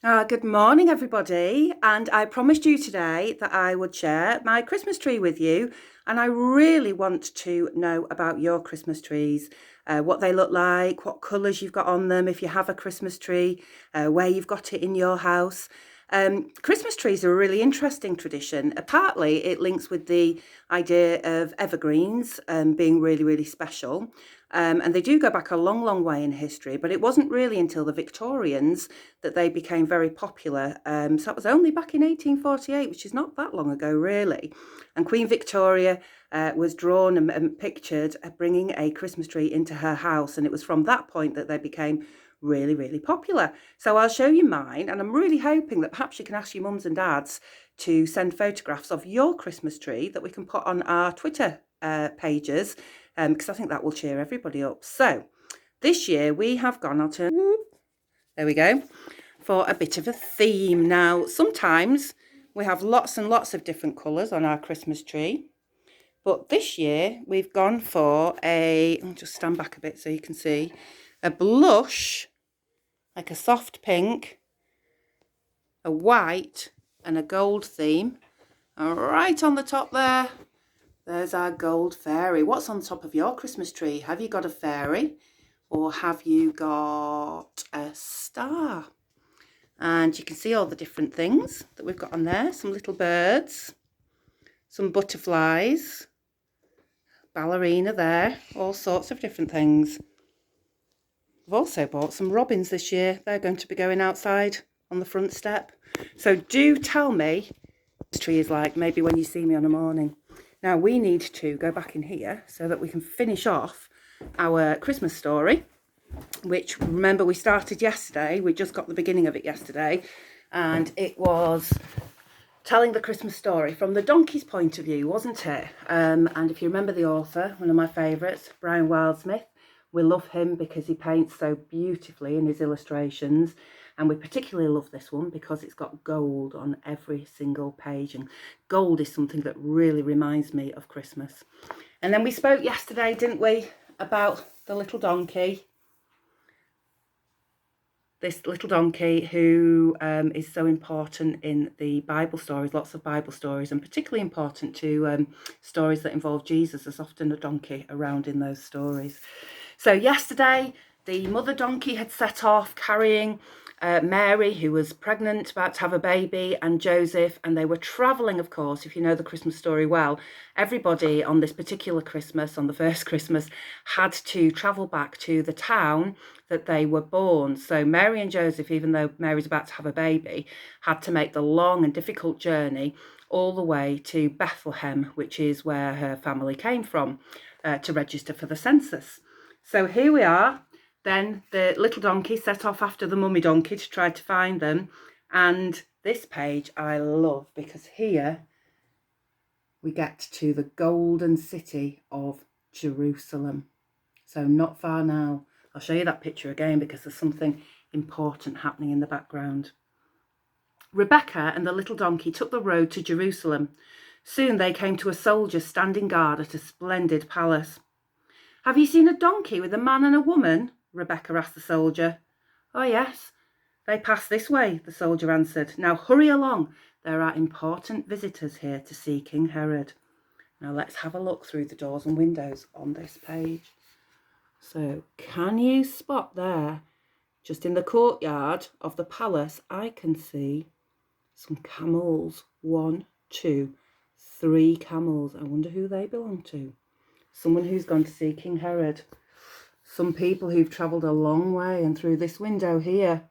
Good morning, everybody. And I promised you today that I would share my Christmas tree with you. And I really want to know about your Christmas trees, what they look like, what colours you've got on them, if you have a Christmas tree, where you've got it in your house. Christmas trees are a really interesting tradition. Partly it links with the idea of evergreens being really, really special. And they do go back a long, long way in history, but it wasn't really until the Victorians that they became very popular. So that was only back in 1848, which is not that long ago, really. And Queen Victoria was drawn and pictured bringing a Christmas tree into her house. And it was from that point that they became really, really popular. So I'll show you mine. And I'm really hoping that perhaps you can ask your mums and dads to send photographs of your Christmas tree that we can put on our Twitter pages, because I think that will cheer everybody up. So this year we have gone, there we go, for a bit of a theme. Now, sometimes we have lots and lots of different colours on our Christmas tree, but this year we've gone for I'll just stand back a bit so you can see, a blush, like a soft pink, a white and a gold theme. And right on the top there's our gold fairy. What's on top of your Christmas tree? Have you got a fairy or have you got a star? And you can see all the different things that we've got on there. Some little birds, some butterflies, ballerina there, all sorts of different things. I've also bought some robins this year. They're going to be going outside on the front step. So do tell me what this tree is like, maybe when you see me on a morning. Now we need to go back in here so that we can finish off our Christmas story, which, remember, we started yesterday. We just got the beginning of it yesterday, and it was telling the Christmas story from the donkey's point of view, wasn't it? And if you remember the author, one of my favourites, Brian Wildsmith, we love him because he paints so beautifully in his illustrations, and we particularly love this one because it's got gold on every single page, and gold is something that really reminds me of Christmas. And then we spoke yesterday, didn't we, about the little donkey, this little donkey who is so important in the Bible stories, lots of Bible stories, and particularly important to stories that involve Jesus. There's often a donkey around in those stories. So yesterday, the mother donkey had set off carrying Mary, who was pregnant, about to have a baby, and Joseph, and they were travelling, of course, if you know the Christmas story well. Everybody on this particular Christmas, on the first Christmas, had to travel back to the town that they were born. So Mary and Joseph, even though Mary's about to have a baby, had to make the long and difficult journey all the way to Bethlehem, which is where her family came from, to register for the census. So here we are. Then the little donkey set off after the mummy donkey to try to find them. And this page I love because here we get to the golden city of Jerusalem. So not far now. I'll show you that picture again because there's something important happening in the background. Rebecca and the little donkey took the road to Jerusalem. Soon they came to a soldier standing guard at a splendid palace. "Have you seen a donkey with a man and a woman?" Rebecca asked the soldier. "Oh, yes, they pass this way," the soldier answered. "Now hurry along. There are important visitors here to see King Herod." Now let's have a look through the doors and windows on this page. So can you spot there, just in the courtyard of the palace, I can see some camels. 1, 2, 3 camels. I wonder who they belong to. Someone who's gone to see King Herod. Some people who've travelled a long way, and through this window here,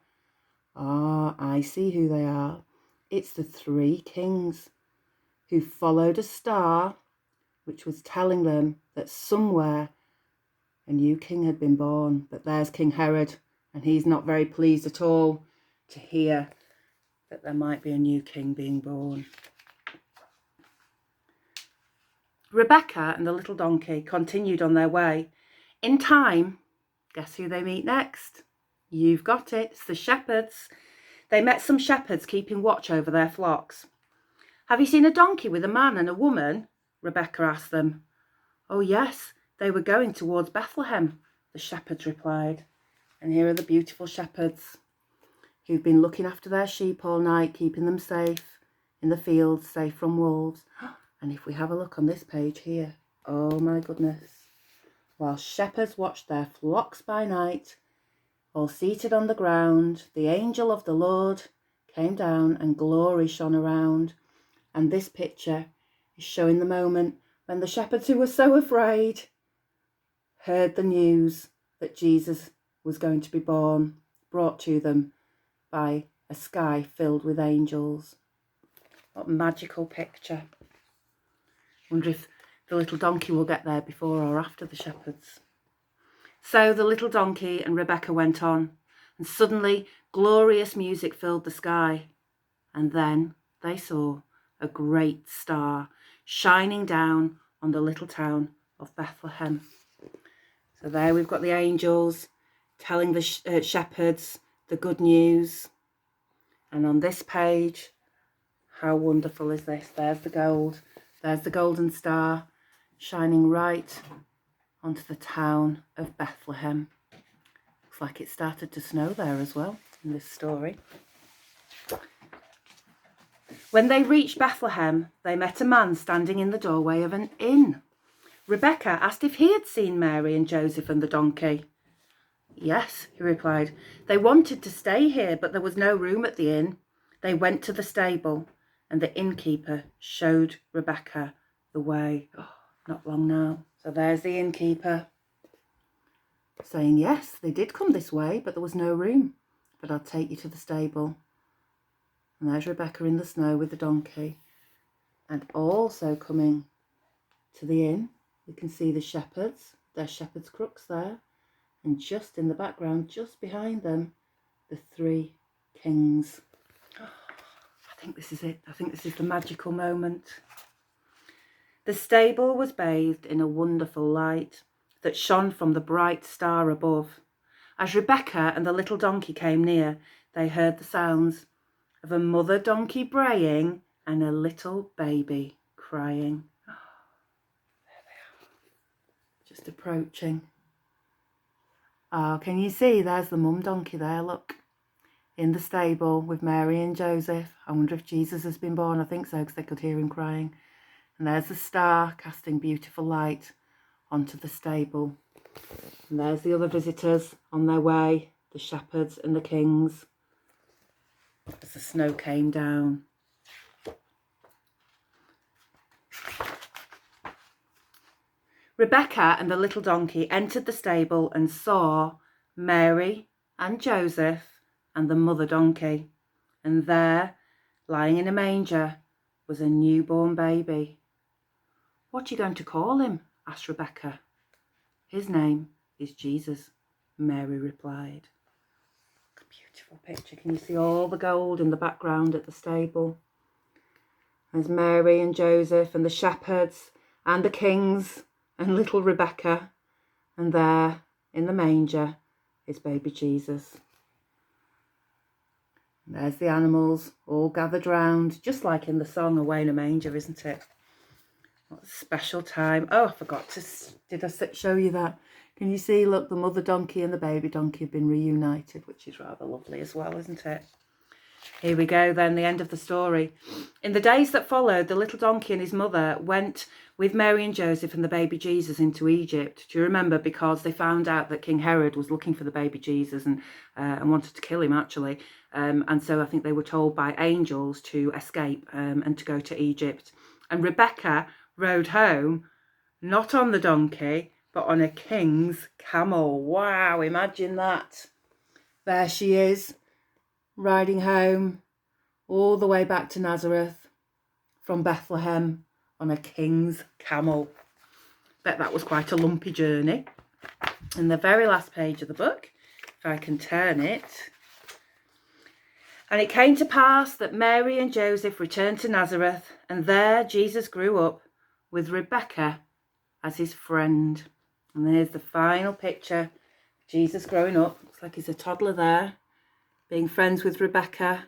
I see who they are. It's the 3 kings who followed a star which was telling them that somewhere a new king had been born. But there's King Herod, and he's not very pleased at all to hear that there might be a new king being born. Rebecca and the little donkey continued on their way. In time, guess who they meet next? You've got it, it's the shepherds. They met some shepherds keeping watch over their flocks. "Have you seen a donkey with a man and a woman?" Rebecca asked them. "Oh, yes, they were going towards Bethlehem," the shepherds replied. And here are the beautiful shepherds. who've been looking after their sheep all night, keeping them safe in the fields, safe from wolves. And if we have a look on this page here, oh my goodness. While shepherds watched their flocks by night, all seated on the ground, the angel of the Lord came down and glory shone around. And this picture is showing the moment when the shepherds who were so afraid heard the news that Jesus was going to be born, brought to them by a sky filled with angels. What a magical picture. Wonder if the little donkey will get there before or after the shepherds. So the little donkey and Rebecca went on, and suddenly glorious music filled the sky. And then they saw a great star shining down on the little town of Bethlehem. So there we've got the angels telling the shepherds the good news. And on this page, how wonderful is this? There's the gold. There's the golden star shining right onto the town of Bethlehem. Looks like it started to snow there as well in this story. When they reached Bethlehem, they met a man standing in the doorway of an inn. Rebecca asked if he had seen Mary and Joseph and the donkey. Yes, he replied. They wanted to stay here, but there was no room at the inn. They went to the stable, and the innkeeper showed Rebecca the way. Oh, not long now. So there's the innkeeper saying, yes, they did come this way, but there was no room. But I'll take you to the stable. And there's Rebecca in the snow with the donkey. And also coming to the inn, we can see the shepherds, their shepherd's crooks there. And just in the background, just behind them, the three kings. I think this is it. I think this is the magical moment. The stable was bathed in a wonderful light that shone from the bright star above. As Rebecca and the little donkey came near, they heard the sounds of a mother donkey braying and a little baby crying. Oh, there they are, just approaching. Oh, can you see? There's the mum donkey there, look, in the stable with Mary and Joseph. I wonder if Jesus has been born. I think so, because they could hear him crying. And there's the star casting beautiful light onto the stable. And there's the other visitors on their way, the shepherds and the kings, as the snow came down. Rebecca and the little donkey entered the stable and saw Mary and Joseph and the mother donkey. And there, lying in a manger, was a newborn baby. What are you going to call him? Asked Rebecca. His name is Jesus, Mary replied. A beautiful picture. Can you see all the gold in the background at the stable? There's Mary and Joseph and the shepherds and the kings and little Rebecca. And there in the manger is baby Jesus. And there's the animals all gathered round, just like in the song Away in a Manger, isn't it? What a special time. Oh, I forgot to, did I show you that? Can you see, look, the mother donkey and the baby donkey have been reunited, which is rather lovely as well, isn't it? Here we go then, the end of the story. In the days that followed, the little donkey and his mother went with Mary and Joseph and the baby Jesus into Egypt. Do you remember? Because they found out that King Herod was looking for the baby Jesus and wanted to kill him, actually. And so I think they were told by angels to escape and to go to Egypt. And Rebecca rode home, not on the donkey, but on a king's camel. Wow, imagine that. There she is, riding home all the way back to Nazareth from Bethlehem on a king's camel. Bet that was quite a lumpy journey. And the very last page of the book, if I can turn it. And it came to pass that Mary and Joseph returned to Nazareth, and there Jesus grew up with Rebecca as his friend. And there's the final picture. Jesus growing up. Looks like he's a toddler there, being friends with Rebecca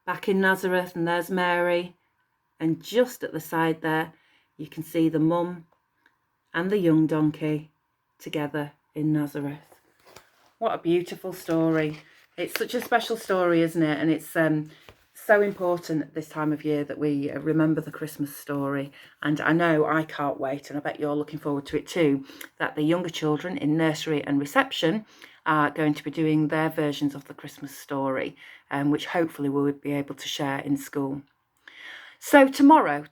back in Nazareth. And there's Mary. And just at the side there, you can see the mum and the young donkey together in Nazareth. What a beautiful story. It's such a special story, isn't it? And it's so important at this time of year that we remember the Christmas story. And I know I can't wait, and I bet you're looking forward to it too, that the younger children in nursery and reception are going to be doing their versions of the Christmas story, which hopefully we'll be able to share in school. So tomorrow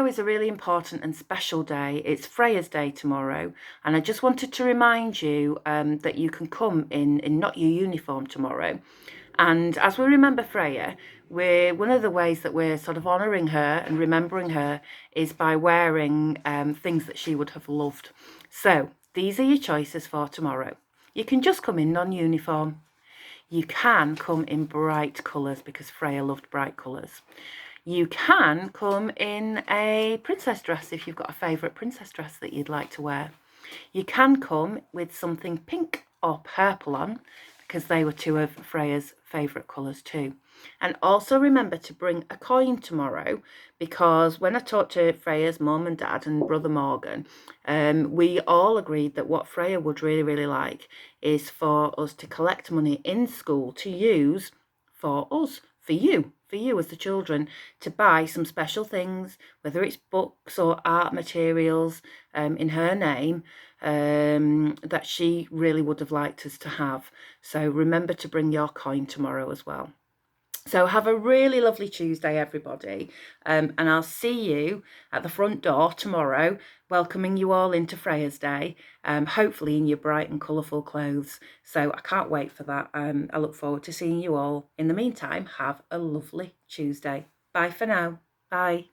is a really important and special day. It's Freya's Day tomorrow, and I just wanted to remind you that you can come in not your uniform tomorrow. And as we remember Freya, one of the ways that we're sort of honouring her and remembering her is by wearing things that she would have loved. So these are your choices for tomorrow. You can just come in non-uniform. You can come in bright colours because Freya loved bright colours. You can come in a princess dress if you've got a favourite princess dress that you'd like to wear. You can come with something pink or purple on because they were two of Freya's favourite colours too. And also remember to bring a coin tomorrow, because when I talked to Freya's mum and dad and brother Morgan, we all agreed that what Freya would really, really like is for us to collect money in school to use for us, for you as the children, to buy some special things, whether it's books or art materials in her name, that she really would have liked us to have. So remember to bring your coin tomorrow as well. So have a really lovely Tuesday, everybody, and I'll see you at the front door tomorrow, welcoming you all into Freya's Day, hopefully in your bright and colourful clothes. So I can't wait for that. I look forward to seeing you all. In the meantime, have a lovely Tuesday. Bye for now. Bye.